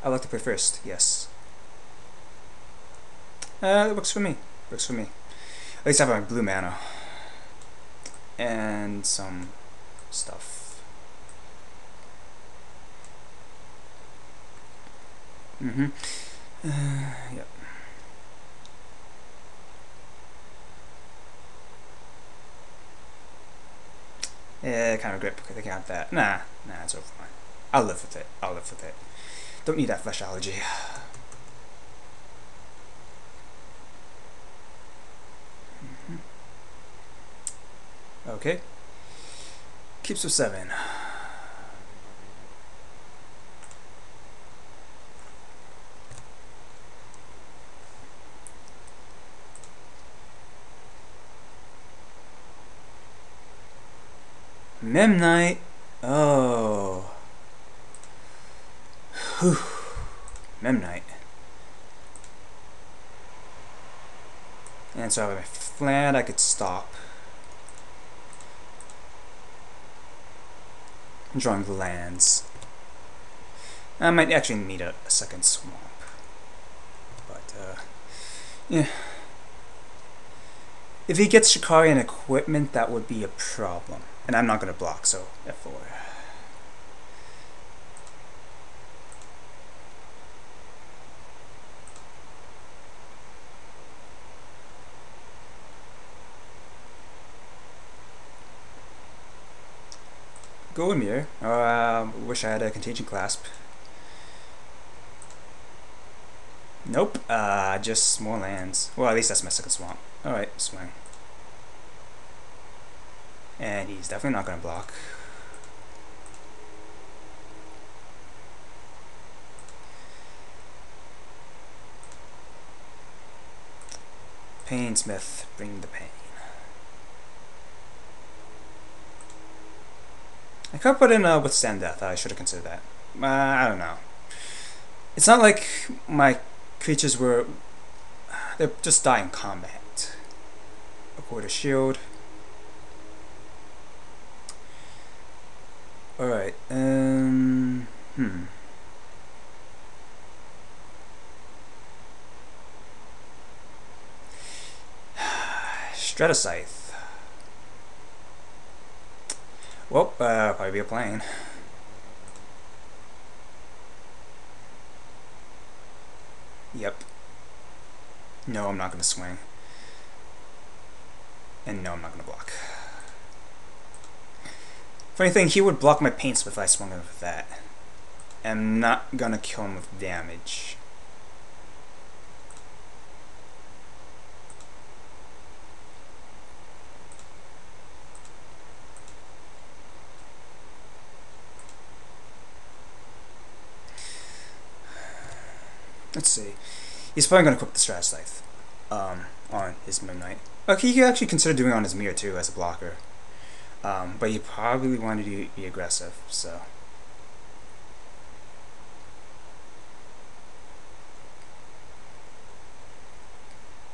I like to play first, yes. It works for me. Works for me. At least I have my blue mana. And some stuff. Yep. Yeah, kind of regret because I can't that. Nah, it's over fine. I'll live with it. I'll live with it. Don't need that flesh allergy. Okay. Keeps with 7. Memnite. Oh. Whew. Memnite. And so I have my flat, I could stop. Drawing the lands. I might actually need a second swamp. But, yeah. If he gets Shikari and equipment, that would be a problem. And I'm not going to block, so F4. Go Emir. Wish I had a Contagion Clasp. Nope. Just more lands. Well, at least that's my second swamp. Alright, swing. And he's definitely not going to block. Painsmith, bring the pain. I could put in Withstand Death. I should have considered that. I don't know. It's not like my creatures were... They're just die in combat. Accord a shield. Alright, Stratascythe. Well, probably be a plane. Yep. No, I'm not going to swing. And no, I'm not going to block. Funny thing, he would block my Paintsmith if I swung him with that. I'm not going to kill him with damage. Let's see. He's probably going to equip the Stratascythe on his Midnight. Okay, he could actually consider doing it on his Mirror too as a blocker. But you probably wanted to be aggressive, so.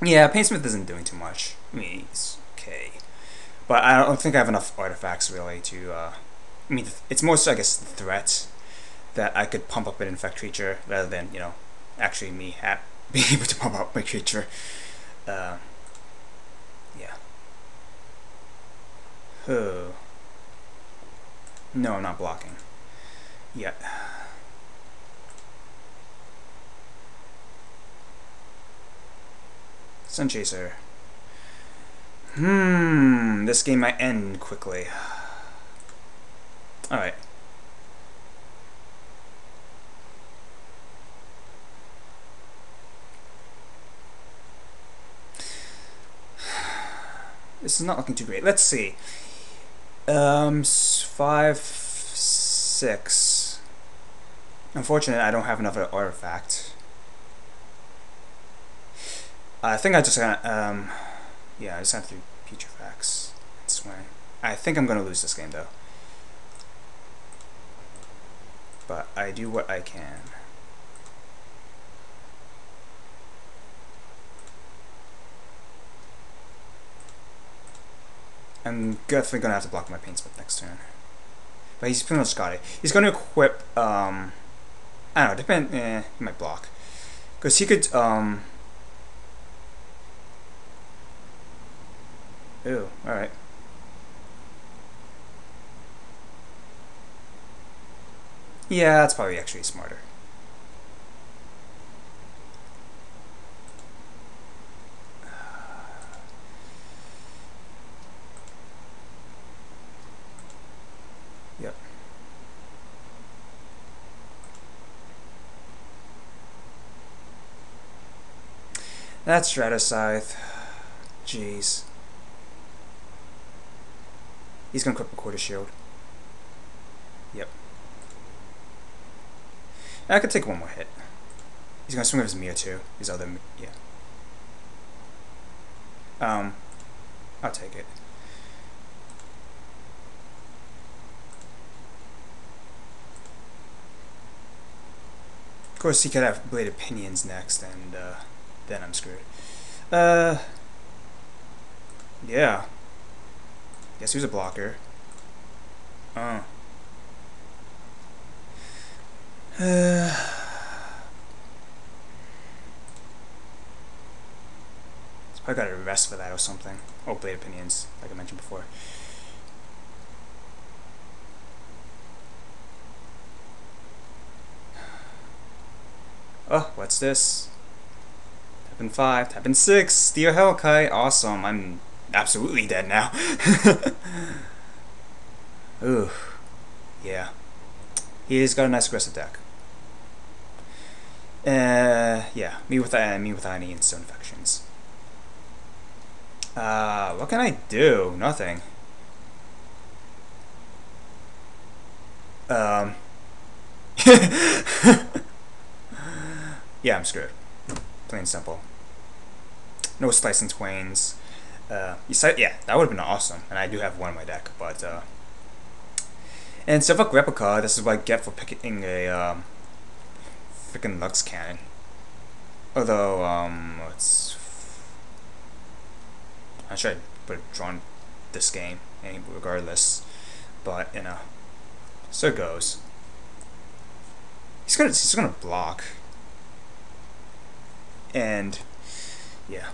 Yeah, Paintsmith isn't doing too much. I mean, he's okay. But I don't think I have enough artifacts really to, I mean, it's mostly, I guess, the threat that I could pump up an infect creature rather than, you know, actually me being able to pump up my creature. Yeah. Oh. No, I'm not blocking. Yet. Sunchaser. This game might end quickly. Alright. This is not looking too great. Let's see. 5, 6. Unfortunately, I don't have another artifact. I think I just got, yeah, I just have to do Petrifacts and swing. I think I'm going to lose this game, though. But I do what I can. I'm definitely going to have to block my Paintsmith next turn. But he's pretty much got it. He's going to equip, I don't know, depend, he might block. Because he could, Ew, alright. Yeah, that's probably actually smarter. Yep. That's Stratascythe. Jeez. He's gonna equip a quarter shield. Yep. I could take one more hit. He's gonna swing with his Mia too. His other, yeah. I'll take it. Of course, he could have bladed pinions next, and then I'm screwed. Yeah. Guess who's a blocker? I got a rest for that or something. Oh, blade opinions, like I mentioned before. Oh, what's this? Tapping 5, tapping 6, Steel Hellkite, awesome. I'm absolutely dead now. Ooh, yeah. He's got a nice aggressive deck. Yeah, me with any and stone infections. What can I do? Nothing. Yeah, I'm screwed. Plain and simple. No Slice and Twains. Yeah, that would have been awesome. And I do have one in my deck, but and Silver Replica, this is what I get for picking a freaking Lux Cannon. Although, it's I'm sure I would have drawn this game regardless, but you know, so it goes. He's gonna block, and yeah.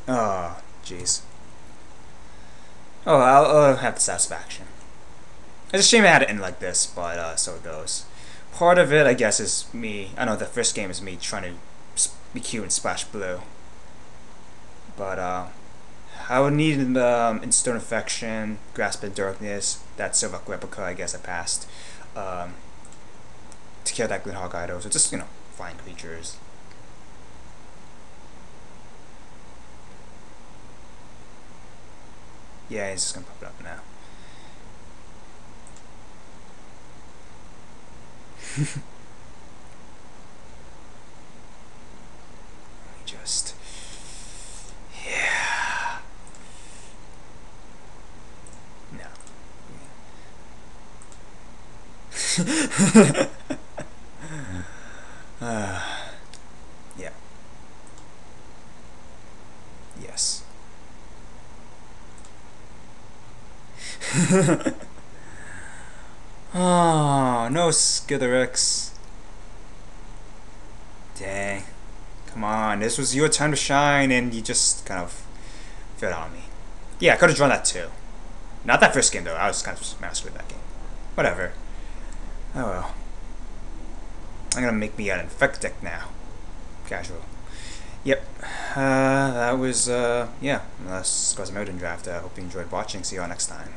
Oh, jeez. Oh, I'll have the satisfaction. It's a shame it had to end like this, but so it goes. Part of it, I guess, is me. I know the first game is me trying to be cute and splash blue, but I would need in Stone Infection, Grasp of Darkness, that Silver Replica. I guess I passed to kill that Glenhawk Ido. So just, you know, flying creatures. Yeah, he's just gonna pop it up now. Let me just, yeah. No. Yeah. Yes. Oh, no Skitherix. Dang. Come on, this was your time to shine and you just kind of failed on me. Yeah, I could have drawn that too. Not that first game though, I was kind of mastered that game. Whatever. Oh well. I'm gonna make me an infect deck now. Casual. Yep. That was, yeah. Let's go to Modern Draft. Hope you enjoyed watching. See you all next time.